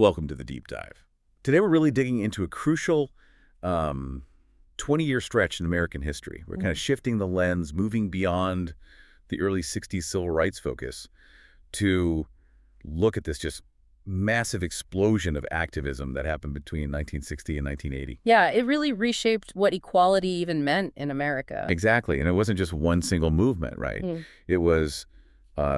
Welcome to the Deep Dive. Today we're really digging into a crucial 20-year stretch in American history. We're kind of shifting the lens, moving beyond the early 60s civil rights focus to look at this just massive explosion of activism that happened between 1960 and 1980. Yeah, it really reshaped what equality even meant in America. Exactly. And it wasn't just one single movement, right? It was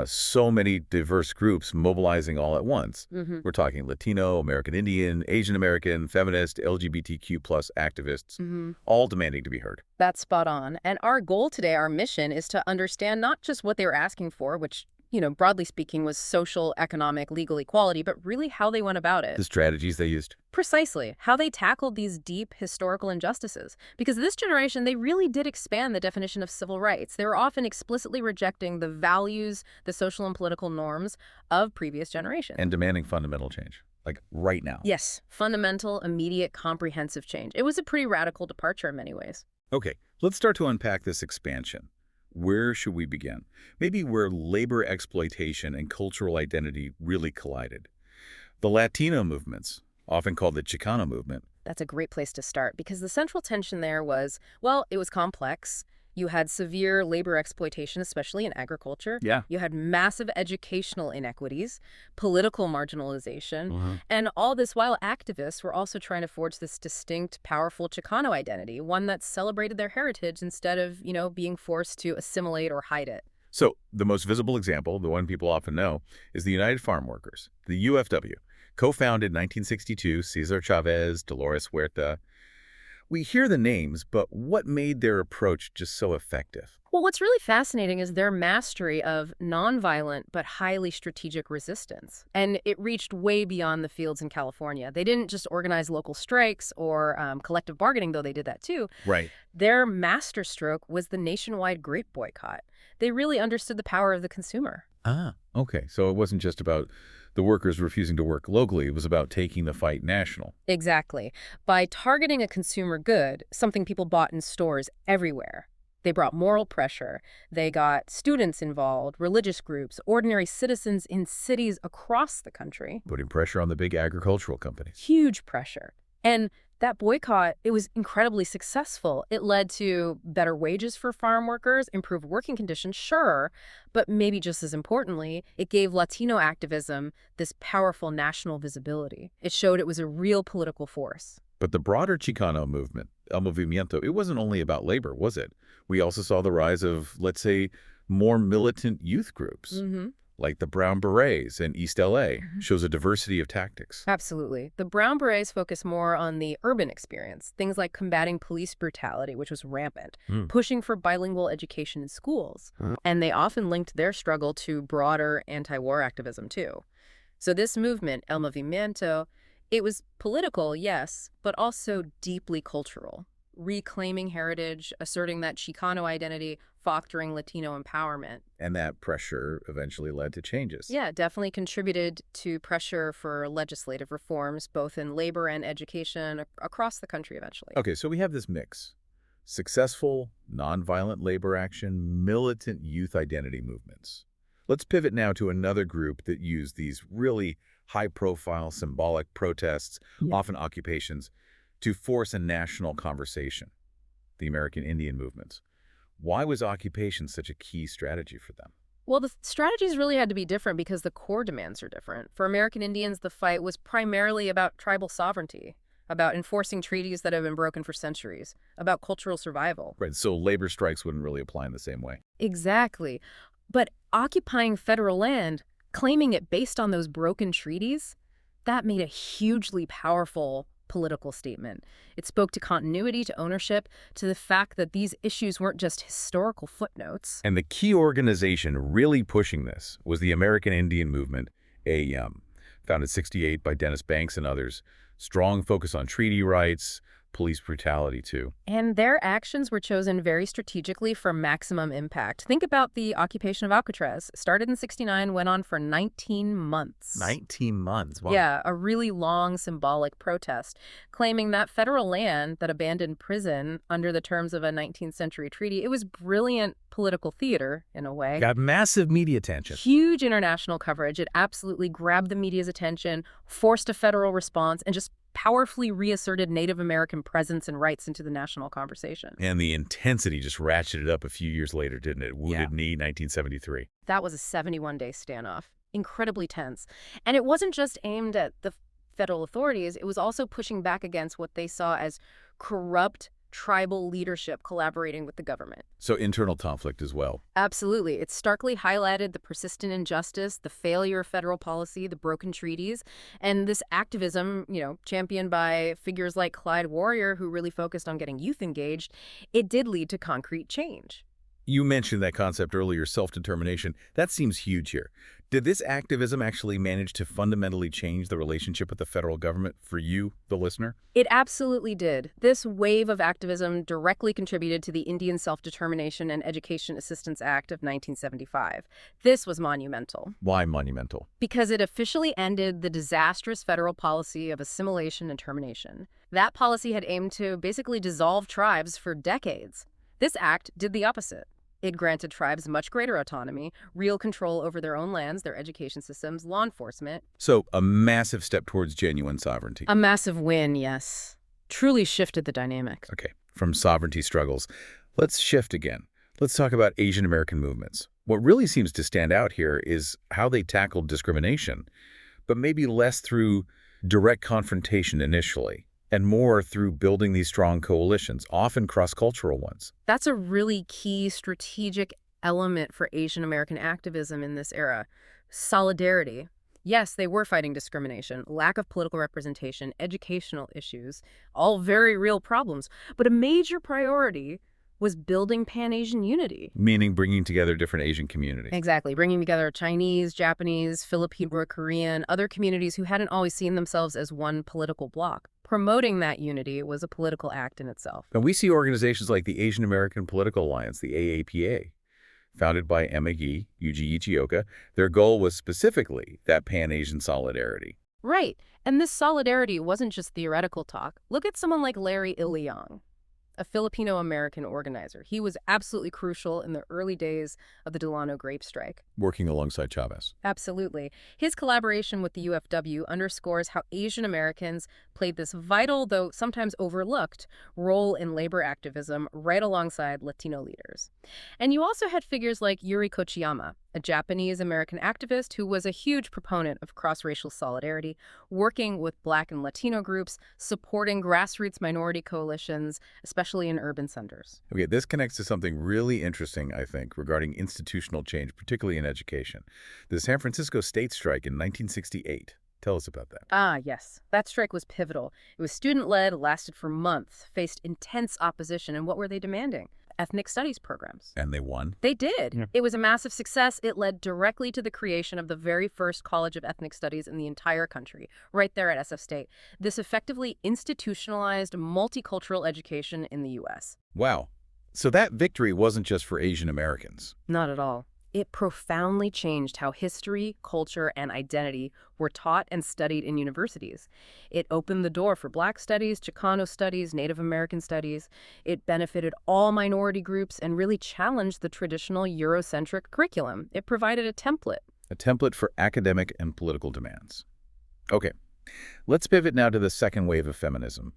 so many diverse groups mobilizing all at once. We're talking Latino, American Indian, Asian American, feminist, LGBTQ plus activists, all demanding to be heard. That's spot on. And our goal today, our mission, is to understand not just what they were asking for, which, broadly speaking, was social, economic, legal equality, but really how they went about it. The strategies they used. Precisely. How they tackled these deep historical injustices. Because this generation, they really did expand the definition of civil rights. They were often explicitly rejecting the values, the social and political norms of previous generations. And demanding fundamental change, like right now. Yes, fundamental, immediate, comprehensive change. It was a pretty radical departure in many ways. Okay, let's start to unpack this expansion. Where should we begin? Maybe where labor exploitation and cultural identity really collided. The Latino movements, often called the Chicano movement. That's a great place to start because the central tension there was, well, it was complex. You had severe labor exploitation, especially in agriculture. Yeah. You had massive educational inequities, political marginalization, and all this while activists were also trying to forge this distinct, powerful Chicano identity, one that celebrated their heritage instead of, being forced to assimilate or hide it. So the most visible example, the one people often know, is the United Farm Workers, the UFW, co-founded in 1962, Cesar Chavez, Dolores Huerta. We hear the names, but what made their approach just so effective? Well, what's really fascinating is their mastery of nonviolent but highly strategic resistance. And it reached way beyond the fields in California. They didn't just organize local strikes or collective bargaining, though they did that too. Right. Their masterstroke was the nationwide grape boycott. They really understood the power of the consumer. Ah, okay. So it wasn't just about the workers refusing to work locally. It was about taking the fight national. Exactly. By targeting a consumer good, something people bought in stores everywhere, they brought moral pressure. They got students involved, religious groups, ordinary citizens in cities across the country. Putting pressure on the big agricultural companies. Huge pressure. And that boycott, it was incredibly successful. It led to better wages for farm workers, improved working conditions, sure, but maybe just as importantly, it gave Latino activism this powerful national visibility. It showed it was a real political force. But the broader Chicano movement, El Movimiento, it wasn't only about labor, was it? We also saw the rise of, let's say, more militant youth groups. Like the Brown Berets in East LA, shows a diversity of tactics. Absolutely. The Brown Berets focus more on the urban experience, things like combating police brutality, which was rampant, pushing for bilingual education in schools, and they often linked their struggle to broader anti-war activism too. So this movement, El Movimiento, it was political, yes, but also deeply cultural, reclaiming heritage, asserting that Chicano identity, fostering Latino empowerment. And that pressure eventually led to changes. Yeah, definitely contributed to pressure for legislative reforms, both in labor and education across the country eventually. Okay, so we have this mix. Successful, nonviolent labor action, militant youth identity movements. Let's pivot now to another group that used these really high-profile, symbolic protests, often occupations, to force a national conversation, the American Indian movements. Why was occupation such a key strategy for them? Well, the strategies really had to be different because the core demands are different. For American Indians, the fight was primarily about tribal sovereignty, about enforcing treaties that have been broken for centuries, about cultural survival. Right, so labor strikes wouldn't really apply in the same way. Exactly. But occupying federal land, claiming it based on those broken treaties, that made a hugely powerful political statement. It spoke to continuity, to ownership, to the fact that these issues weren't just historical footnotes. And the key organization really pushing this was the American Indian Movement, AIM, founded in '68 by Dennis Banks and others. Strong focus on treaty rights, police brutality, too. And their actions were chosen very strategically for maximum impact. Think about the occupation of Alcatraz. Started in 69, went on for 19 months. 19 months. Wow. Yeah, a really long symbolic protest, claiming that federal land that abandoned prison under the terms of a 19th century treaty, it was brilliant political theater, in a way. Got massive media attention. Huge international coverage. It absolutely grabbed the media's attention, forced a federal response, and just powerfully reasserted Native American presence and rights into the national conversation. And the intensity just ratcheted up a few years later, didn't it? Wounded Yeah. Knee, 1973. That was a 71-day standoff. Incredibly tense. And it wasn't just aimed at the federal authorities. It was also pushing back against what they saw as corrupt tribal leadership collaborating with the government. So internal conflict as well. Absolutely. It starkly highlighted the persistent injustice, the failure of federal policy, the broken treaties, and this activism, championed by figures like Clyde Warrior, who really focused on getting youth engaged. It did lead to concrete change. You mentioned that concept earlier, self-determination. That seems huge here. Did this activism actually manage to fundamentally change the relationship with the federal government for you, the listener? It absolutely did. This wave of activism directly contributed to the Indian Self-Determination and Education Assistance Act of 1975. This was monumental. Why monumental? Because it officially ended the disastrous federal policy of assimilation and termination. That policy had aimed to basically dissolve tribes for decades. This act did the opposite. It granted tribes much greater autonomy, real control over their own lands, their education systems, law enforcement. So a massive step towards genuine sovereignty. A massive win, yes. Truly shifted the dynamic. Okay, from sovereignty struggles, let's shift again. Let's talk about Asian American movements. What really seems to stand out here is how they tackled discrimination, but maybe less through direct confrontation initially, and more through building these strong coalitions, often cross-cultural ones. That's a really key strategic element for Asian American activism in this era. Solidarity. Yes, they were fighting discrimination, lack of political representation, educational issues, all very real problems. But a major priority was building Pan-Asian unity. Meaning bringing together different Asian communities. Exactly, bringing together Chinese, Japanese, Filipino, Korean, other communities who hadn't always seen themselves as one political bloc. Promoting that unity was a political act in itself. And we see organizations like the Asian American Political Alliance, the AAPA, founded by Emma Yi, Yuji Ichioka. Their goal was specifically that Pan-Asian solidarity. Right, and this solidarity wasn't just theoretical talk. Look at someone like Larry Iliong, a Filipino-American organizer. He was absolutely crucial in the early days of the Delano grape strike. Working alongside Chavez. Absolutely. His collaboration with the UFW underscores how Asian Americans played this vital, though sometimes overlooked, role in labor activism right alongside Latino leaders. And you also had figures like Yuri Kochiyama, a Japanese-American activist who was a huge proponent of cross-racial solidarity, working with Black and Latino groups, supporting grassroots minority coalitions, especially in urban centers. Okay, this connects to something really interesting, I think, regarding institutional change, particularly in education. The San Francisco State Strike in 1968. Tell us about that. Ah, yes. That strike was pivotal. It was student-led, lasted for months, faced intense opposition, and what were they demanding? Ethnic studies programs. And they won? They did. Yeah. It was a massive success. It led directly to the creation of the very first College of Ethnic Studies in the entire country, right there at SF State. This effectively institutionalized multicultural education in the U.S. Wow. So that victory wasn't just for Asian Americans. Not at all. It profoundly changed how history, culture, and identity were taught and studied in universities. It opened the door for Black studies, Chicano studies, Native American studies. It benefited all minority groups and really challenged the traditional Eurocentric curriculum. It provided a template. A template for academic and political demands. Okay, let's pivot now to the second wave of feminism.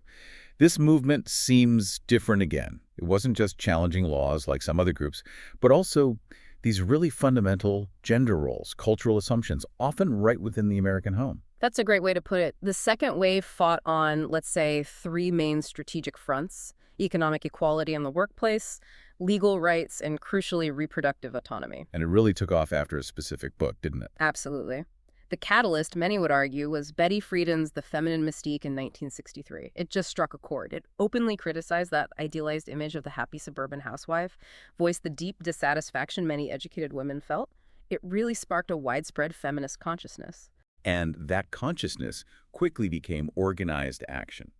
This movement seems different again. It wasn't just challenging laws like some other groups, but also these really fundamental gender roles, cultural assumptions, often right within the American home. That's a great way to put it. The second wave fought on, let's say, three main strategic fronts: economic equality in the workplace, legal rights, and crucially, reproductive autonomy. And it really took off after a specific book, didn't it? Absolutely. The catalyst, many would argue, was Betty Friedan's The Feminine Mystique in 1963. It just struck a chord. It openly criticized that idealized image of the happy suburban housewife, voiced the deep dissatisfaction many educated women felt. It really sparked a widespread feminist consciousness. And that consciousness quickly became organized action.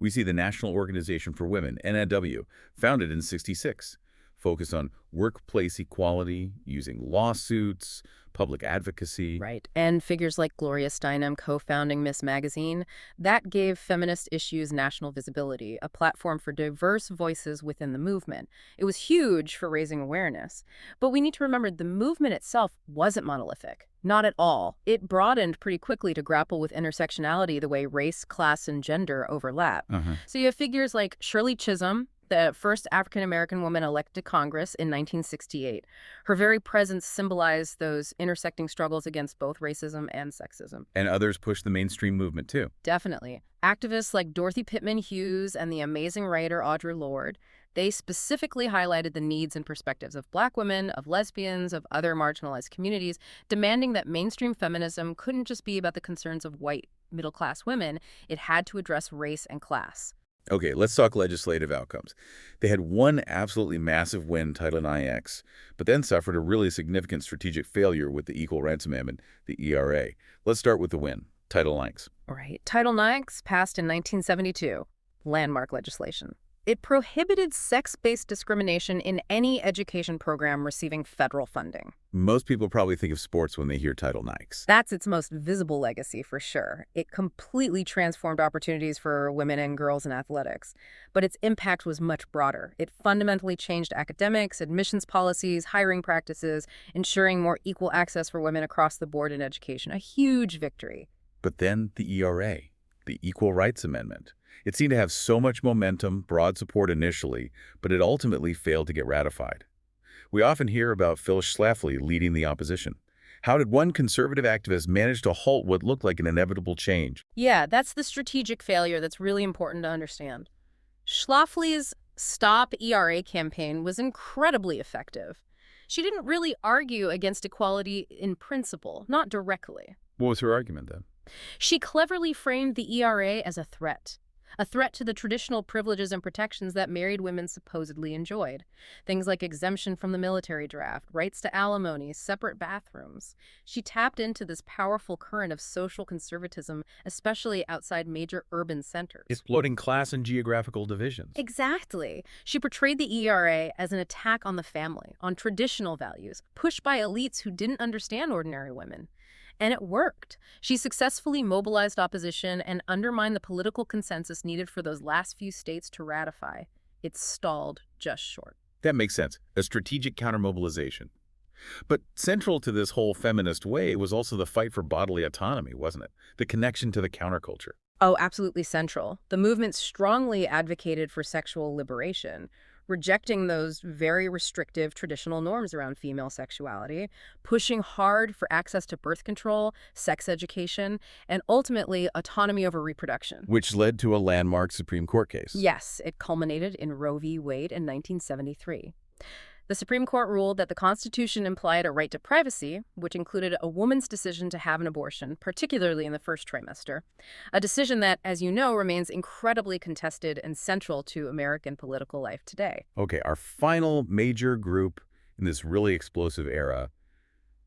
We see the National Organization for Women, NNW, founded in '66, focused on workplace equality, using lawsuits, public advocacy. Right. And figures like Gloria Steinem co-founding Miss Magazine, that gave feminist issues national visibility, a platform for diverse voices within the movement. It was huge for raising awareness. But we need to remember the movement itself wasn't monolithic. Not at all. It broadened pretty quickly to grapple with intersectionality the way race, class, and gender overlap. So you have figures like Shirley Chisholm, the first African-American woman elected to Congress in 1968. Her very presence symbolized those intersecting struggles against both racism and sexism. And others pushed the mainstream movement, too. Definitely. Activists like Dorothy Pittman Hughes and the amazing writer Audre Lorde, they specifically highlighted the needs and perspectives of Black women, of lesbians, of other marginalized communities, demanding that mainstream feminism couldn't just be about the concerns of white, middle-class women. It had to address race and class. Okay, let's talk legislative outcomes. They had one absolutely massive win, Title IX, but then suffered a really significant strategic failure with the Equal Rights Amendment, the ERA. Let's start with the win, Title IX. Right. Title IX passed in 1972. Landmark legislation. It prohibited sex-based discrimination in any education program receiving federal funding. Most people probably think of sports when they hear Title IX. That's its most visible legacy, for sure. It completely transformed opportunities for women and girls in athletics. But its impact was much broader. It fundamentally changed academics, admissions policies, hiring practices, ensuring more equal access for women across the board in education. A huge victory. But then the ERA, the Equal Rights Amendment. It seemed to have so much momentum, broad support initially, but it ultimately failed to get ratified. We often hear about Phyllis Schlafly leading the opposition. How did one conservative activist manage to halt what looked like an inevitable change? Yeah, that's the strategic failure that's really important to understand. Schlafly's Stop ERA campaign was incredibly effective. She didn't really argue against equality in principle, not directly. What was her argument then? She cleverly framed the ERA as a threat to the traditional privileges and protections that married women supposedly enjoyed. Things like exemption from the military draft, rights to alimony, separate bathrooms. She tapped into this powerful current of social conservatism, especially outside major urban centers. Exploiting class and geographical divisions. Exactly. She portrayed the ERA as an attack on the family, on traditional values, pushed by elites who didn't understand ordinary women. And it worked. She successfully mobilized opposition and undermined the political consensus needed for those last few states to ratify. It stalled just short. That makes sense. A strategic countermobilization. But central to this whole feminist way was also the fight for bodily autonomy, wasn't it? The connection to the counterculture. Oh, absolutely central. The movement strongly advocated for sexual liberation, rejecting those very restrictive traditional norms around female sexuality, pushing hard for access to birth control, sex education, and ultimately autonomy over reproduction. Which led to a landmark Supreme Court case. Yes, it culminated in Roe v. Wade in 1973. The Supreme Court ruled that the Constitution implied a right to privacy, which included a woman's decision to have an abortion, particularly in the first trimester, a decision that, as you know, remains incredibly contested and central to American political life today. Okay, our final major group in this really explosive era,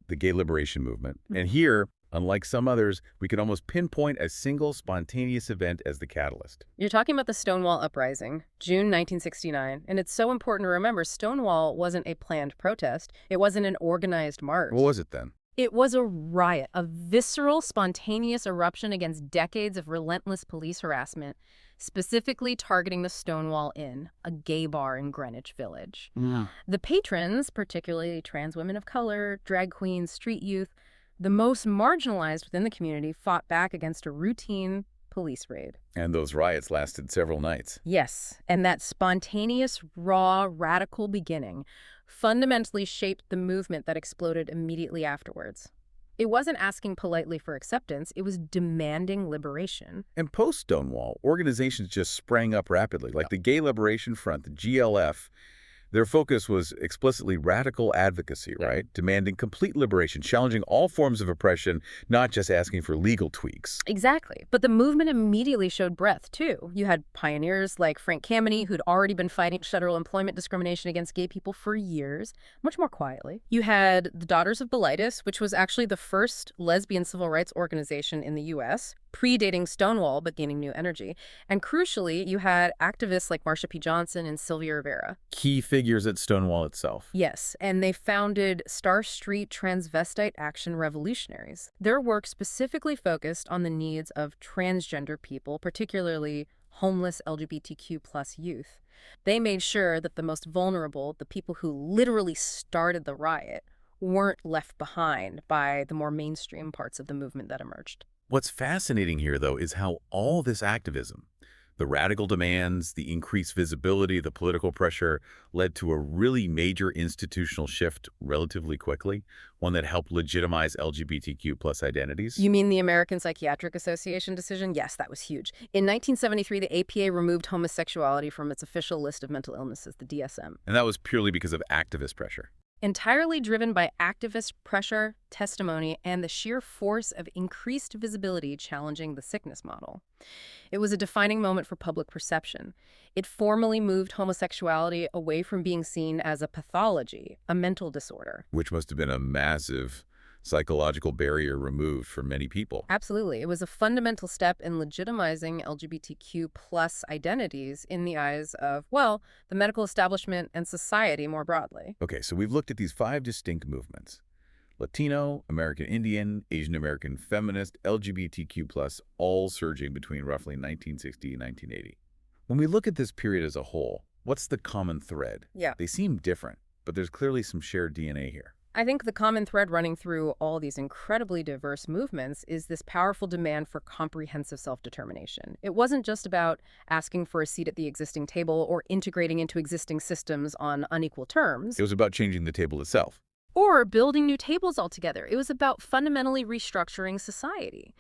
the gay liberation movement. And here, unlike some others, we could almost pinpoint a single spontaneous event as the catalyst. You're talking about the Stonewall Uprising, June 1969, and it's so important to remember Stonewall wasn't a planned protest. It wasn't an organized march. What was it then? It was a riot, a visceral, spontaneous eruption against decades of relentless police harassment, specifically targeting the Stonewall Inn, a gay bar in Greenwich Village. Yeah. The patrons, particularly trans women of color, drag queens, street youth, the most marginalized within the community, fought back against a routine police raid. And those riots lasted several nights. Yes, and that spontaneous, raw, radical beginning fundamentally shaped the movement that exploded immediately afterwards. It wasn't asking politely for acceptance, it was demanding liberation. And post-Stonewall, organizations just sprang up rapidly, like the Gay Liberation Front, the GLF. Their focus was explicitly radical advocacy, right? Demanding complete liberation, challenging all forms of oppression, not just asking for legal tweaks. Exactly. But the movement immediately showed breadth, too. You had pioneers like Frank Kameny, who'd already been fighting federal employment discrimination against gay people for years, much more quietly. You had the Daughters of Bilitis, which was actually the first lesbian civil rights organization in the U.S., predating Stonewall but gaining new energy. And crucially, you had activists like Marsha P. Johnson and Sylvia Rivera. Key figures at Stonewall itself. Yes, and they founded Star Street Transvestite Action Revolutionaries. Their work specifically focused on the needs of transgender people, particularly homeless LGBTQ plus youth. They made sure that the most vulnerable, the people who literally started the riot, weren't left behind by the more mainstream parts of the movement that emerged. What's fascinating here, though, is how all this activism, the radical demands, the increased visibility, the political pressure, led to a really major institutional shift relatively quickly, one that helped legitimize LGBTQ plus identities. You mean the American Psychiatric Association decision? Yes, that was huge. In 1973, the APA removed homosexuality from its official list of mental illnesses, the DSM. And that was purely because of activist pressure. Entirely driven by activist pressure, testimony, and the sheer force of increased visibility challenging the sickness model. It was a defining moment for public perception. It formally moved homosexuality away from being seen as a pathology, a mental disorder. Which must have been a massive psychological barrier removed for many people. Absolutely. It was a fundamental step in legitimizing LGBTQ plus identities in the eyes of, well, the medical establishment and society more broadly. Okay, so we've looked at these 5 distinct movements: Latino, American Indian, Asian American feminist, LGBTQ plus, all surging between roughly 1960 and 1980. When we look at this period as a whole, what's the common thread? Yeah. They seem different, but there's clearly some shared DNA here. I think the common thread running through all these incredibly diverse movements is this powerful demand for comprehensive self-determination. It wasn't just about asking for a seat at the existing table or integrating into existing systems on unequal terms. It was about changing the table itself. Or building new tables altogether. It was about fundamentally restructuring society.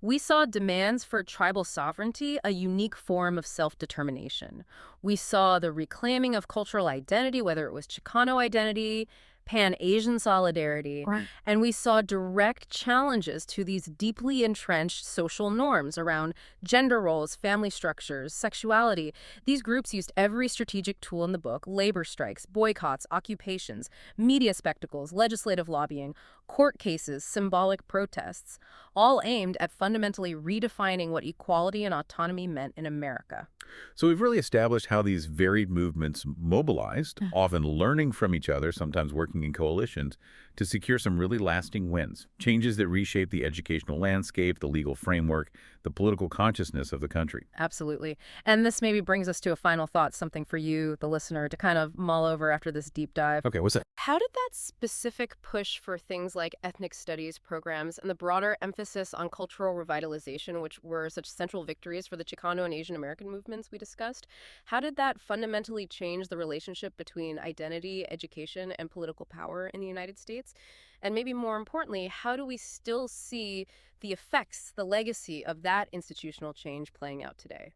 We saw demands for tribal sovereignty, a unique form of self-determination. We saw the reclaiming of cultural identity, whether it was Chicano identity, Pan-Asian solidarity, Right. and we saw direct challenges to these deeply entrenched social norms around gender roles, family structures, sexuality. These groups used every strategic tool in the book: labor strikes, boycotts, occupations, media spectacles, legislative lobbying, court cases, symbolic protests, all aimed at fundamentally redefining what equality and autonomy meant in America. So we've really established how these varied movements mobilized, often learning from each other, sometimes working in coalitions, to secure some really lasting wins, changes that reshape the educational landscape, the legal framework, the political consciousness of the country. Absolutely. And this maybe brings us to a final thought, something for you, the listener, to kind of mull over after this deep dive. Okay, what's that? How did that specific push for things like ethnic studies programs and the broader emphasis on cultural revitalization, which were such central victories for the Chicano and Asian American movements we discussed, how did that fundamentally change the relationship between identity, education, and political power in the United States? And maybe more importantly, how do we still see the effects, the legacy of that institutional change playing out today?